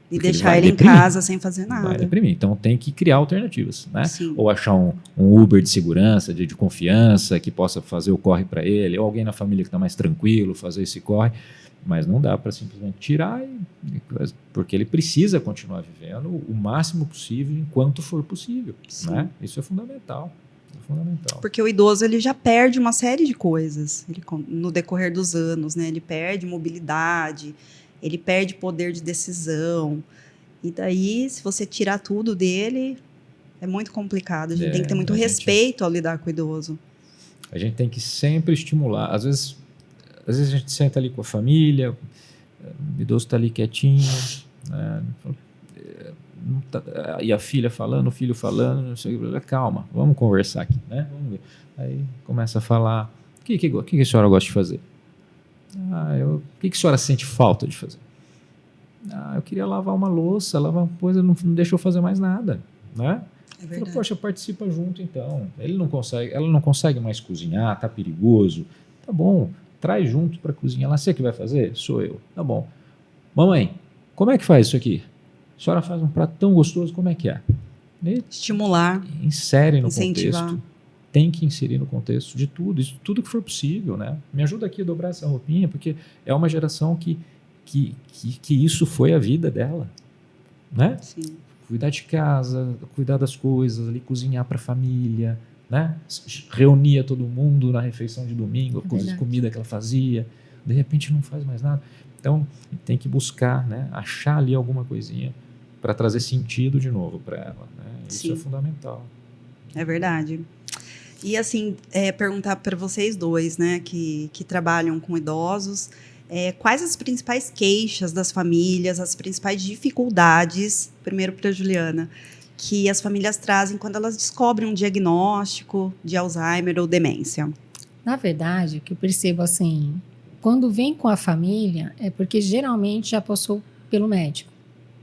E deixar ele em casa sem fazer nada. Vai deprimir. Então tem que criar alternativas, né? Sim. Ou achar um Uber de segurança, de confiança, que possa fazer o corre para ele, ou alguém na família que está mais tranquilo, fazer esse corre. Mas não dá para simplesmente tirar, porque ele precisa continuar vivendo o máximo possível enquanto for possível. Né? Isso é fundamental. Porque o idoso ele já perde uma série de coisas no decorrer dos anos, né? Ele perde mobilidade, ele perde poder de decisão. E daí, se você tirar tudo dele, é muito complicado. A gente tem que ter muito respeito ao lidar com o idoso. A gente tem que sempre estimular. Às vezes a gente senta ali com a família, o idoso está ali quietinho, né? E a filha falando, o filho falando, não sei, calma, vamos conversar aqui, né? Vamos ver. Aí começa a falar, o que a senhora gosta de fazer? O que a senhora sente falta de fazer? Eu queria lavar uma louça, lavar uma coisa, não deixa eu fazer mais nada, né? É verdade. Poxa, participa junto então. Ela não consegue mais cozinhar, tá perigoso. Tá bom, traz junto para cozinhar. Ela, você que vai fazer? Sou eu. Tá bom. Mamãe, como é que faz isso aqui? A senhora faz um prato tão gostoso, como é que é? Estimular. Insere no incentivar. Contexto. Tem que inserir no contexto de tudo que for possível, né? Me ajuda aqui a dobrar essa roupinha, porque é uma geração que isso foi a vida dela, né? Sim. Cuidar de casa, cuidar das coisas, ali cozinhar para a família, né? Reunia todo mundo na refeição de domingo, comida que ela fazia. De repente não faz mais nada. Então tem que buscar, né? Achar ali alguma coisinha para trazer sentido de novo para ela, né? Isso é fundamental. É verdade. E assim, perguntar para vocês dois, né, que trabalham com idosos, quais as principais queixas das famílias, as principais dificuldades, primeiro para a Juliana, que as famílias trazem quando elas descobrem um diagnóstico de Alzheimer ou demência? Na verdade, o que eu percebo assim, quando vem com a família, é porque geralmente já passou pelo médico,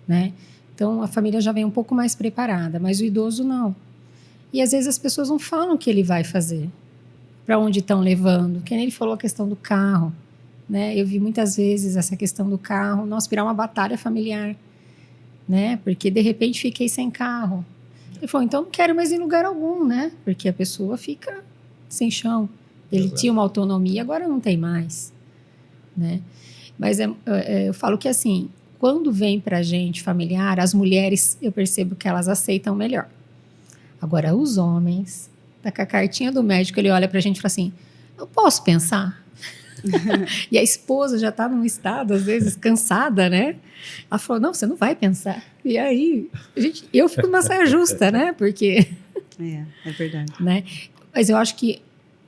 né? Então a família já vem um pouco mais preparada, mas o idoso não. E às vezes as pessoas não falam o que ele vai fazer, para onde estão levando. Que nem ele falou a questão do carro, né? Eu vi muitas vezes essa questão do carro, virar uma batalha familiar, né? Porque de repente fiquei sem carro. Ele falou, então não quero mais ir em lugar algum, né? Porque a pessoa fica sem chão. Ele tinha uma autonomia, agora não tem mais, né? Mas eu falo que assim, quando vem pra gente familiar, as mulheres, eu percebo que elas aceitam melhor. Agora, os homens, tá com a cartinha do médico, ele olha pra gente e fala assim, eu posso pensar? E a esposa já tá num estado, às vezes, cansada, né? Ela falou, não, você não vai pensar. E aí, eu fico numa saia justa, né? Porque... É verdade. Né? Mas eu acho que,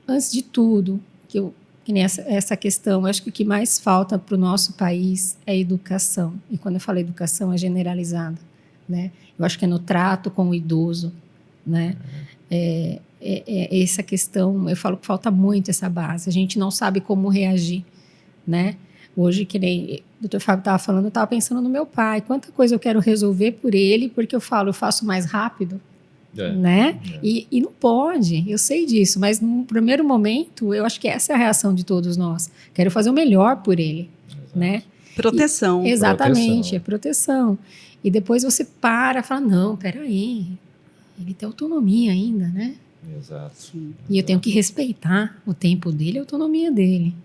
antes de tudo, que nem essa questão, eu acho que o que mais falta para o nosso país é educação. E quando eu falo educação, é generalizada, né? Eu acho que é no trato com o idoso, né? Essa questão, eu falo que falta muito essa base. A gente não sabe como reagir, né? Hoje, que nem o Dr. Fábio estava falando, eu estava pensando no meu pai. Quanta coisa eu quero resolver por ele, porque eu faço mais rápido, né? E não pode, eu sei disso, mas no primeiro momento, eu acho que essa é a reação de todos nós. Quero fazer o melhor por ele, né? Proteção. Exatamente, é proteção. E depois você para e fala, não, peraí, ele tem autonomia ainda, né? Exato. Sim. E eu tenho que respeitar o tempo dele e a autonomia dele.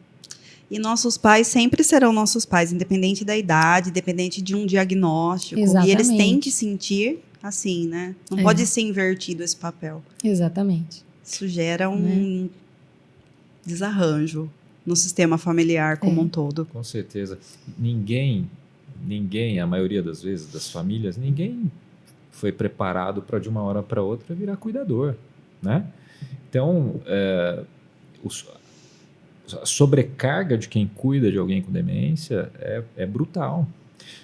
E nossos pais sempre serão nossos pais, independente da idade, independente de um diagnóstico. Exatamente. E eles têm que sentir assim, né? Não pode ser invertido esse papel. Exatamente. Isso gera um desarranjo no sistema familiar como um todo. Com certeza. Ninguém, a maioria das vezes, das famílias, ninguém foi preparado para de uma hora para outra virar cuidador, né? Então, a sobrecarga de quem cuida de alguém com demência é brutal.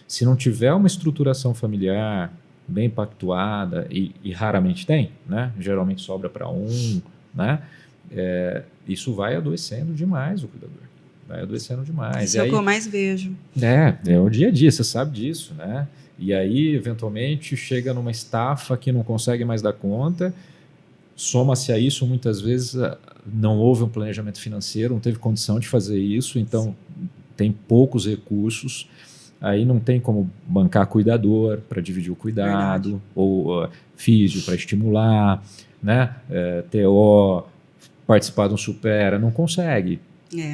Se não tiver uma estruturação familiar bem pactuada, e raramente tem, né? Geralmente sobra para um, né? Isso vai adoecendo demais o cuidador. Vai adoecendo demais. Isso é o que eu mais vejo. É o dia a dia, você sabe disso, né? E aí, eventualmente, chega numa estafa que não consegue mais dar conta. Soma-se a isso, muitas vezes, não houve um planejamento financeiro, não teve condição de fazer isso, então tem poucos recursos. Aí não tem como bancar cuidador para dividir o cuidado, verdade, ou físio para estimular, né? TO, participar de um supera, não consegue.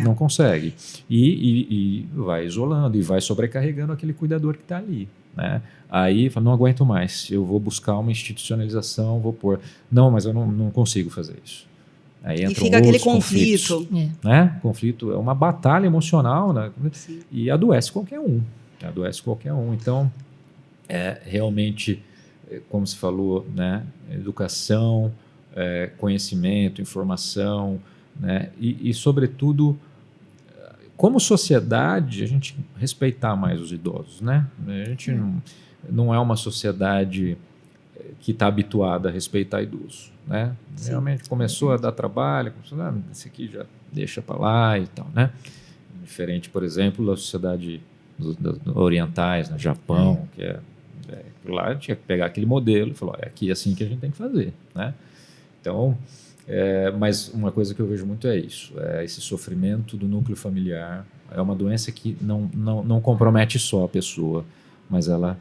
Não consegue. E vai isolando, e vai sobrecarregando aquele cuidador que está ali, né? Aí fala, não aguento mais, eu vou buscar uma institucionalização, vou pôr. Não, mas eu não consigo fazer isso. Aí e fica aquele conflito. Né? Conflito é uma batalha emocional, né? E adoece qualquer um. Então, realmente, como se falou, né? Educação, conhecimento, informação, né? E, sobretudo, como sociedade, a gente respeitar mais os idosos, né? A gente não é uma sociedade que está habituada a respeitar idoso, né? Realmente começou a dar trabalho, esse aqui já deixa para lá e tal, né? Diferente, por exemplo, da sociedade orientais, no Japão, que lá tinha que pegar aquele modelo e falar, é aqui assim que a gente tem que fazer, né? Então, mas uma coisa que eu vejo muito é isso, esse sofrimento do núcleo familiar. É uma doença que não compromete só a pessoa, mas ela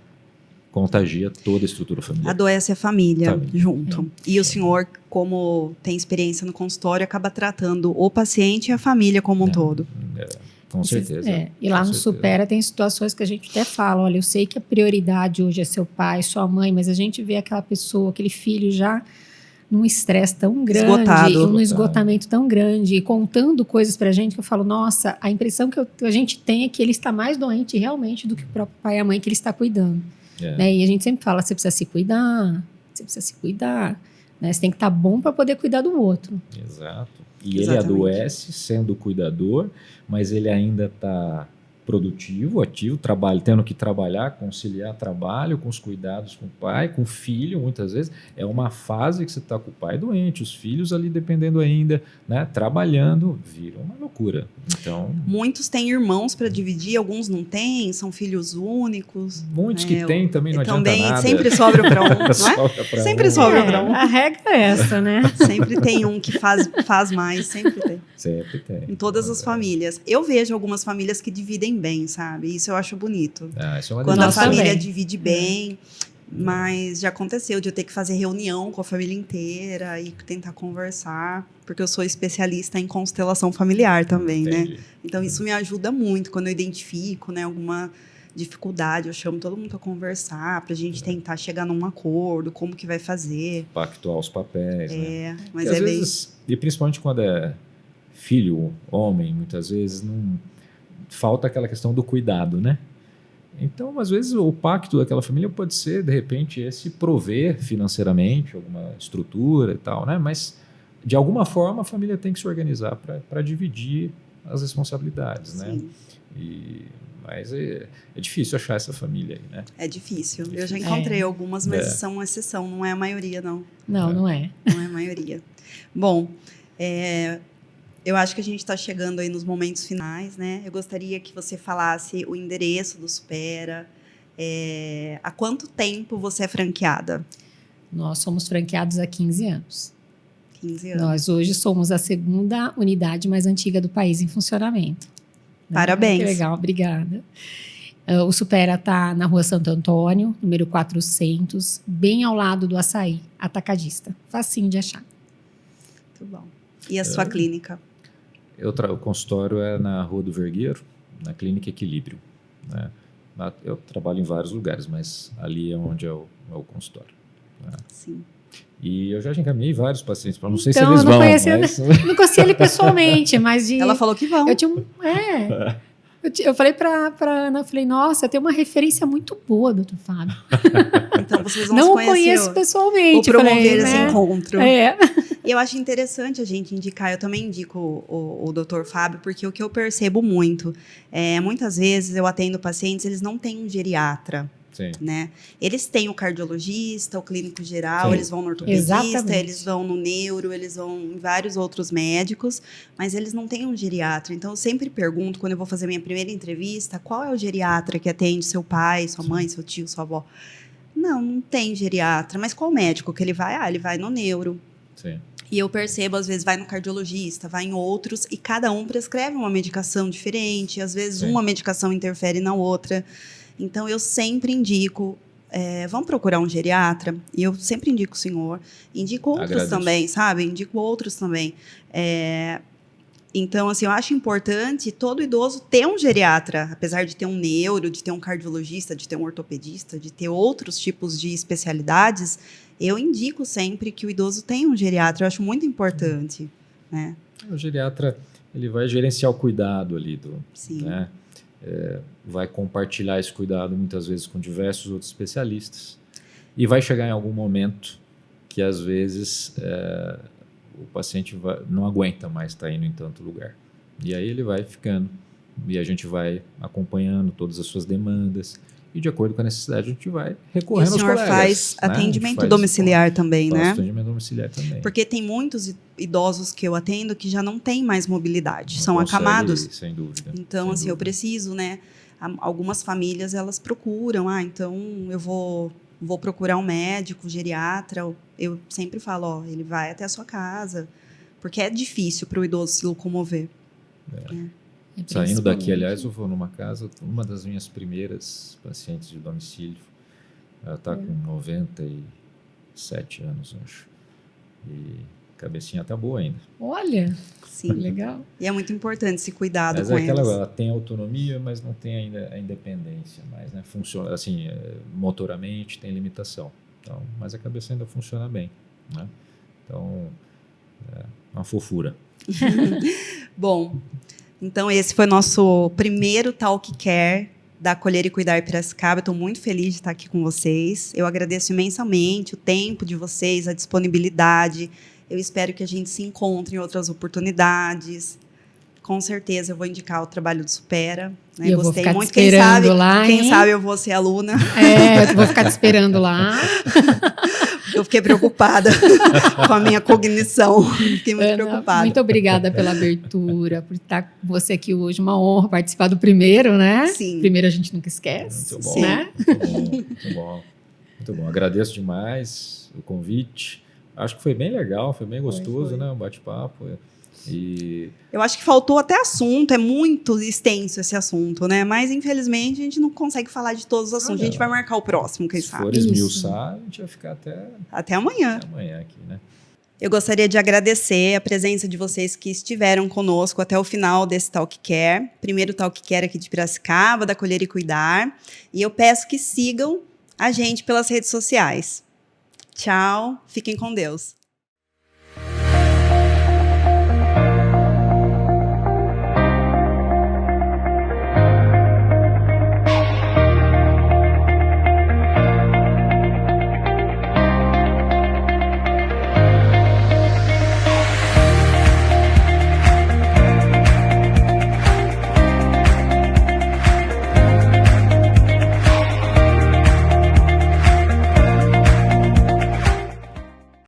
contagia toda a estrutura familiar. Adoece a família junto. E o senhor, como tem experiência no consultório, acaba tratando o paciente e a família como um todo. Com certeza. E lá no Supera tem situações que a gente até fala, olha, eu sei que a prioridade hoje é seu pai, sua mãe, mas a gente vê aquela pessoa, aquele filho já num estresse tão grande, num esgotamento tão grande, e contando coisas pra gente que eu falo, nossa, a impressão que a gente tem é que ele está mais doente realmente do que o próprio pai e a mãe que ele está cuidando. Né? E a gente sempre fala, você precisa se cuidar, né? Você tem que estar bom para poder cuidar do outro. Exato. E ele adoece sendo cuidador, mas ele ainda está produtivo, ativo, tendo que trabalhar, conciliar trabalho com os cuidados com o pai, com o filho, muitas vezes. É uma fase que você está com o pai doente, os filhos ali dependendo ainda, né, trabalhando, vira uma loucura. Então, muitos têm irmãos para dividir, alguns não têm, são filhos únicos. Muitos que têm também não adianta nada. Sempre sobra para um, não é? Sempre sobra para um. A regra é essa, né? Sempre tem um que faz mais, sempre tem. Sempre tem. Em todas as famílias. Eu vejo algumas famílias que dividem bem, sabe? Isso eu acho bonito. Isso é uma quando a família também divide bem, mas já aconteceu de eu ter que fazer reunião com a família inteira e tentar conversar, porque eu sou especialista em constelação familiar também, né? Então isso me ajuda muito quando eu identifico, né, alguma dificuldade, eu chamo todo mundo para conversar, para a gente tentar chegar num acordo, como que vai fazer. Pactuar os papéis, né? Mas às vezes, e principalmente quando é filho, homem, muitas vezes não falta aquela questão do cuidado, né? Então, às vezes, o pacto daquela família pode ser, de repente, esse prover financeiramente alguma estrutura e tal, né? Mas, de alguma forma, a família tem que se organizar para dividir as responsabilidades, né? Mas é difícil achar essa família aí, né? É difícil. Eu já encontrei algumas, mas são uma exceção, não é a maioria, não. Não é. Não é a maioria. Bom, eu acho que a gente está chegando aí nos momentos finais, né? Eu gostaria que você falasse o endereço do Supera. Há quanto tempo você é franqueada? Nós somos franqueados há 15 anos. 15 anos. Nós hoje somos a segunda unidade mais antiga do país em funcionamento. Parabéns. Que legal, obrigada. O Supera está na Rua Santo Antônio, número 400, bem ao lado do Açaí, atacadista. Facinho de achar. Muito bom. E a sua clínica? O consultório é na Rua do Vergueiro, na Clínica Equilíbrio, né? Eu trabalho em vários lugares, mas ali é onde é o consultório. Né? Sim. E eu já encaminhei vários pacientes, não sei Então, se eles vão. Não conheci ele pessoalmente, mas Ela falou que vão. Eu tinha eu falei pra Ana, eu falei, nossa, tem uma referência muito boa, doutor Fábio. Então vocês vão não se o conhecer. conheço pessoalmente. Vou promover esse né? encontro. É. E eu acho interessante a gente indicar, eu também indico o doutor Fábio, porque o que eu percebo muito, muitas vezes eu atendo pacientes, eles não têm um geriatra. Sim. Né? Eles têm o cardiologista, o clínico geral, Sim. eles vão no ortopedista, Exatamente. eles vão no neuro, eles vão em vários outros médicos, mas eles não têm um geriatra. Então, eu sempre pergunto, quando eu vou fazer minha primeira entrevista, qual é o geriatra que atende seu pai, sua mãe, seu tio, sua avó? Não tem geriatra. Mas qual médico que ele vai? Ele vai no neuro. Sim. E eu percebo, às vezes, vai no cardiologista, vai em outros, e cada um prescreve uma medicação diferente, às vezes Sim. uma medicação interfere na outra. Então, eu sempre indico, vamos procurar um geriatra, e eu sempre indico o senhor, indico outros Agradeço. também, sabe? Indico outros também. Então, assim, eu acho importante todo idoso ter um geriatra, apesar de ter um neuro, de ter um cardiologista, de ter um ortopedista, de ter outros tipos de especialidades, eu indico sempre que o idoso tenha um geriatra, eu acho muito importante, né? O geriatra, ele vai gerenciar o cuidado ali Sim. né? Vai compartilhar esse cuidado muitas vezes com diversos outros especialistas e vai chegar em algum momento que às vezes o paciente não aguenta mais estar indo em tanto lugar e aí ele vai ficando e a gente vai acompanhando todas as suas demandas e de acordo com a necessidade a gente vai recorrendo aos colegas. E o senhor faz né? atendimento domiciliar também, né? Faz atendimento domiciliar também. Porque tem muitos idosos que eu atendo que já não têm mais mobilidade, Não são consegue, acamados. sem dúvida. Então, sem assim, eu dúvida. preciso, né? Algumas famílias, elas procuram, então eu vou procurar um médico, geriatra. Eu sempre falo, ele vai até a sua casa, porque é difícil para o idoso se locomover. Saindo daqui, aliás, eu vou numa casa, uma das minhas primeiras pacientes de domicílio, ela está com 97 anos, acho, e a cabecinha está boa ainda. Olha, Sim. legal. E é muito importante esse cuidado Mas com é eles. ela tem autonomia, mas não tem ainda a independência mais, né? Funciona, assim, motoramente tem limitação, então, mas a cabeça ainda funciona bem, né? Então, é uma fofura. Bom, então esse foi nosso primeiro Talk Care da Acolher e Cuidar Piracicaba. Estou muito feliz de estar aqui com vocês. Eu agradeço imensamente o tempo de vocês, a disponibilidade. Eu espero que a gente se encontre em outras oportunidades. Com certeza eu vou indicar o trabalho do Supera. Né? Eu vou Gostei ficar muito. te esperando lá, quem hein? sabe eu vou ser aluna. Eu vou ficar te esperando lá. Eu fiquei preocupada com a minha cognição. Fiquei muito Ana, preocupada. muito obrigada pela abertura, por estar com você aqui hoje. Uma honra participar do primeiro, né? Sim. Primeiro a gente nunca esquece. Muito bom, né? muito bom, muito bom. Muito bom. Agradeço demais o convite. Acho que foi bem legal, foi bem gostoso, foi. né? O bate-papo. E Eu acho que faltou até assunto, é muito extenso esse assunto, né? Mas, infelizmente, a gente não consegue falar de todos os assuntos. A gente vai marcar o próximo, quem se sabe. for esmiuçar, a gente vai ficar Até amanhã. até amanhã aqui, né? Eu gostaria de agradecer a presença de vocês que estiveram conosco até o final desse Talk Care. Primeiro Talk Care aqui de Piracicaba, da Acolher e Cuidar. E eu peço que sigam a gente pelas redes sociais. Tchau, fiquem com Deus.